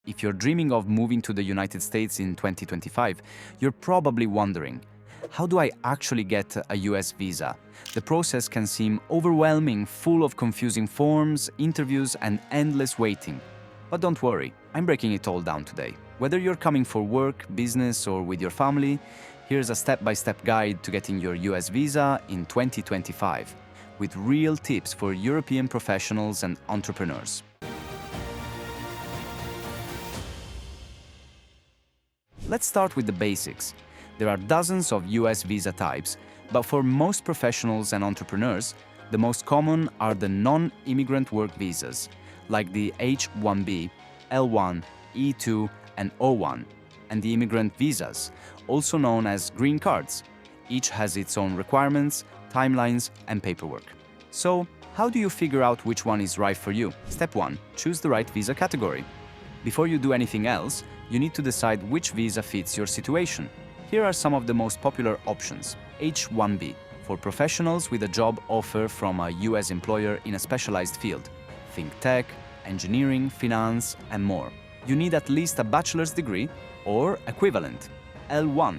If you're dreaming of moving to the United States in 2025, you're probably wondering, how do I actually get a US visa? The process can seem overwhelming, full of confusing forms, interviews, and endless waiting. But don't worry, I'm breaking it all down today. Whether you're coming for work, business, or with your family, here's a step-by-step guide to getting your US visa in 2025, with real tips for European professionals and entrepreneurs. Let's start with the basics. There are dozens of US visa types, but for most professionals and entrepreneurs, the most common are the non-immigrant work visas, like the H-1B, L-1, E-2, and O-1, and the immigrant visas, also known as green cards. Each has its own requirements, timelines, and paperwork. So, how do you figure out which one is right for you? Step 1. Choose the right visa category. Before you do anything else, you need to decide which visa fits your situation. Here are some of the most popular options. H-1B, for professionals with a job offer from a US employer in a specialized field. Think tech, engineering, finance, and more. You need at least a bachelor's degree or equivalent. L1,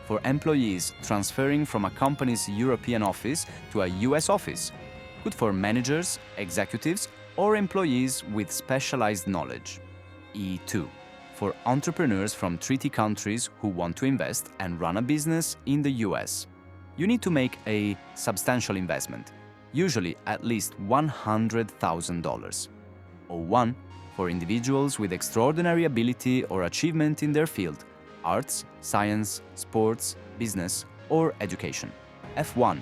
for employees transferring from a company's European office to a US office. Good for managers, executives, or employees with specialized knowledge. E2, for entrepreneurs from treaty countries who want to invest and run a business in the US. You need to make a substantial investment, usually at least $100,000. O1, for individuals with extraordinary ability or achievement in their field, arts, science, sports, business, or education. F1,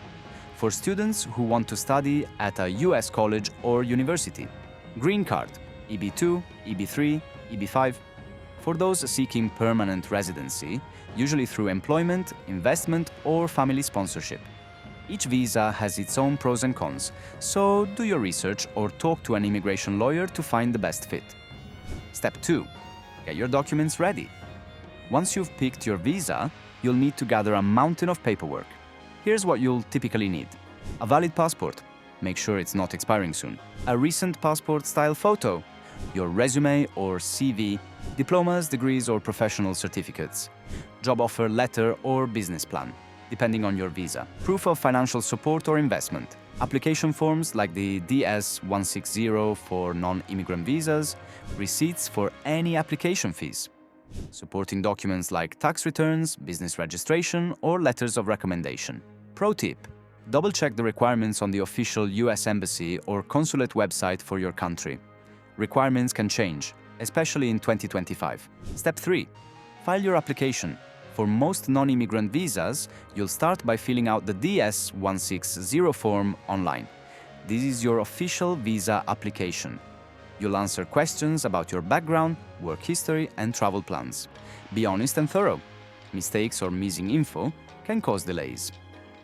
for students who want to study at a US college or university. Green card, EB2, EB3, EB5, for those seeking permanent residency, usually through employment, investment, or family sponsorship. Each visa has its own pros and cons, so do your research or talk to an immigration lawyer to find the best fit. Step 2. Get your documents ready. Once you've picked your visa, you'll need to gather a mountain of paperwork. Here's what you'll typically need. A valid passport. Make sure it's not expiring soon. A recent passport-style photo. Your resume or CV, diplomas, degrees, or professional certificates. Job offer letter or business plan, depending on your visa. Proof of financial support or investment. Application forms like the DS-160 for non-immigrant visas. Receipts for any application fees. Supporting documents like tax returns, business registration, or letters of recommendation. Pro tip: double-check the requirements on the official US Embassy or consulate website for your country. Requirements can change, especially in 2025. Step 3. File your application. For most non-immigrant visas, you'll start by filling out the DS-160 form online. This is your official visa application. You'll answer questions about your background, work history, and travel plans. Be honest and thorough. Mistakes or missing info can cause delays.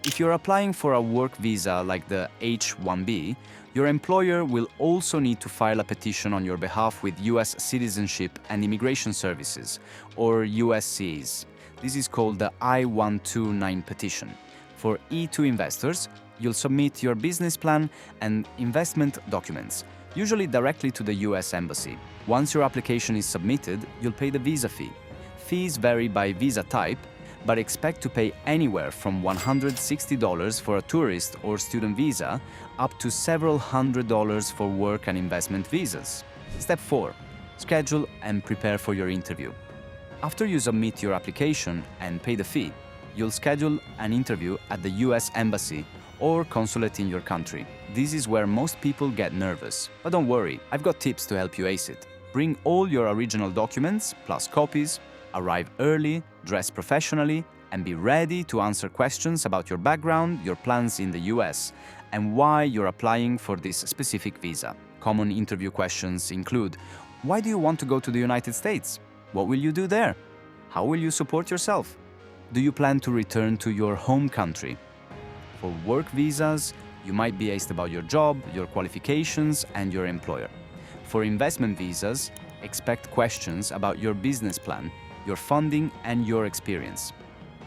If you're applying for a work visa like the H-1B, your employer will also need to file a petition on your behalf with US Citizenship and Immigration Services, or USCIS. This is called the I-129 petition. For E2 investors, you'll submit your business plan and investment documents, usually directly to the US Embassy. Once your application is submitted, you'll pay the visa fee. Fees vary by visa type, but expect to pay anywhere from $160 for a tourist or student visa up to several $100s for work and investment visas. Step 4. Schedule and prepare for your interview. After you submit your application and pay the fee, you'll schedule an interview at the US Embassy or consulate in your country. This is where most people get nervous. But don't worry, I've got tips to help you ace it. Bring all your original documents, plus copies, arrive early, dress professionally, and be ready to answer questions about your background, your plans in the US, and why you're applying for this specific visa. Common interview questions include: why do you want to go to the United States? What will you do there? How will you support yourself? Do you plan to return to your home country? For work visas, you might be asked about your job, your qualifications, and your employer. For investment visas, expect questions about your business plan, your funding, and your experience.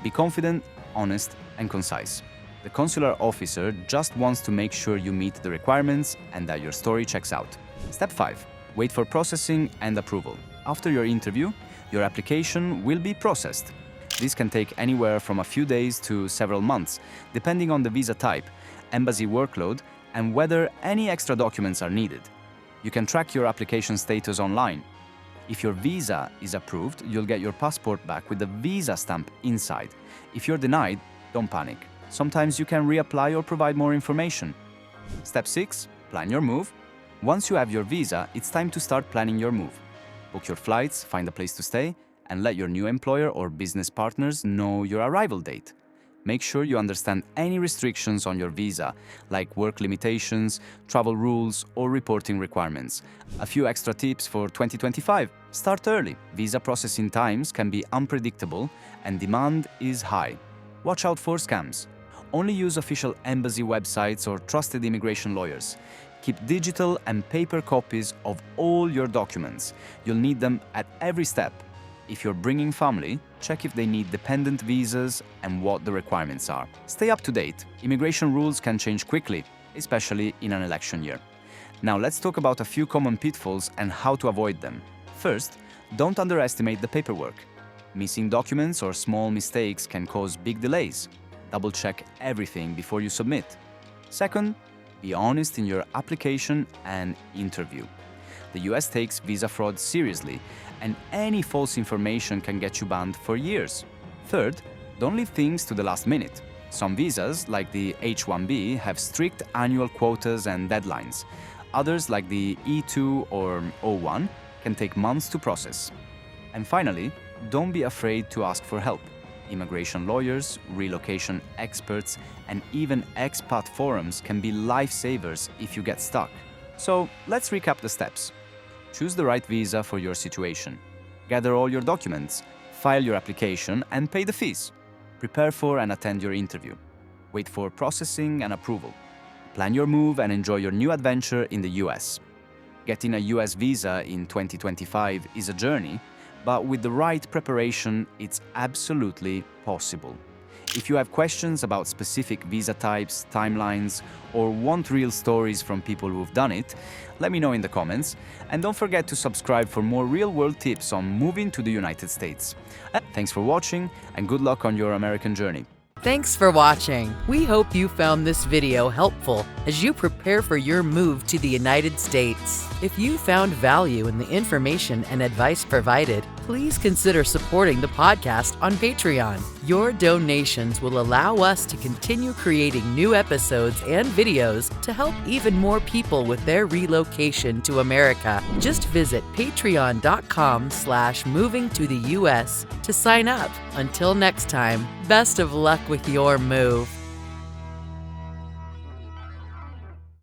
Be confident, honest, and concise. The consular officer just wants to make sure you meet the requirements and that your story checks out. Step 5. Wait for processing and approval. After your interview, your application will be processed. This can take anywhere from a few days to several months, depending on the visa type, embassy workload, and whether any extra documents are needed. You can track your application status online. If your visa is approved, you'll get your passport back with the visa stamp inside. If you're denied, don't panic. Sometimes you can reapply or provide more information. Step 6. Plan your move. Once you have your visa, it's time to start planning your move. Book your flights, find a place to stay, and let your new employer or business partners know your arrival date. Make sure you understand any restrictions on your visa, like work limitations, travel rules, or reporting requirements. A few extra tips for 2025. Start early. Visa processing times can be unpredictable and demand is high. Watch out for scams. Only use official embassy websites or trusted immigration lawyers. Keep digital and paper copies of all your documents. You'll need them at every step. If you're bringing family, check if they need dependent visas and what the requirements are. Stay up to date. Immigration rules can change quickly, especially in an election year. Now let's talk about a few common pitfalls and how to avoid them. First, don't underestimate the paperwork. Missing documents or small mistakes can cause big delays. Double-check everything before you submit. Second, be honest in your application and interview. The US takes visa fraud seriously, and any false information can get you banned for years. Third, don't leave things to the last minute. Some visas, like the H-1B, have strict annual quotas and deadlines. Others, like the E-2 or O-1, can take months to process. And finally, don't be afraid to ask for help. Immigration lawyers, relocation experts, and even expat forums can be lifesavers if you get stuck. So let's recap the steps. Choose the right visa for your situation. Gather all your documents, file your application, and pay the fees. Prepare for and attend your interview. Wait for processing and approval. Plan your move and enjoy your new adventure in the US. Getting a US visa in 2025 is a journey, but with the right preparation, it's absolutely possible. If you have questions about specific visa types, timelines, or want real stories from people who've done it, let me know in the comments. And don't forget to subscribe for more real-world tips on moving to the United States. Thanks for watching, and good luck on your American journey. Thanks for watching. We hope you found this video helpful as you prepare for your move to the United States. If you found value in the information and advice provided, please consider supporting the podcast on Patreon. Your donations will allow us to continue creating new episodes and videos to help even more people with their relocation to America. Just visit patreon.com/movingtotheus to sign up. Until next time, best of luck with your move.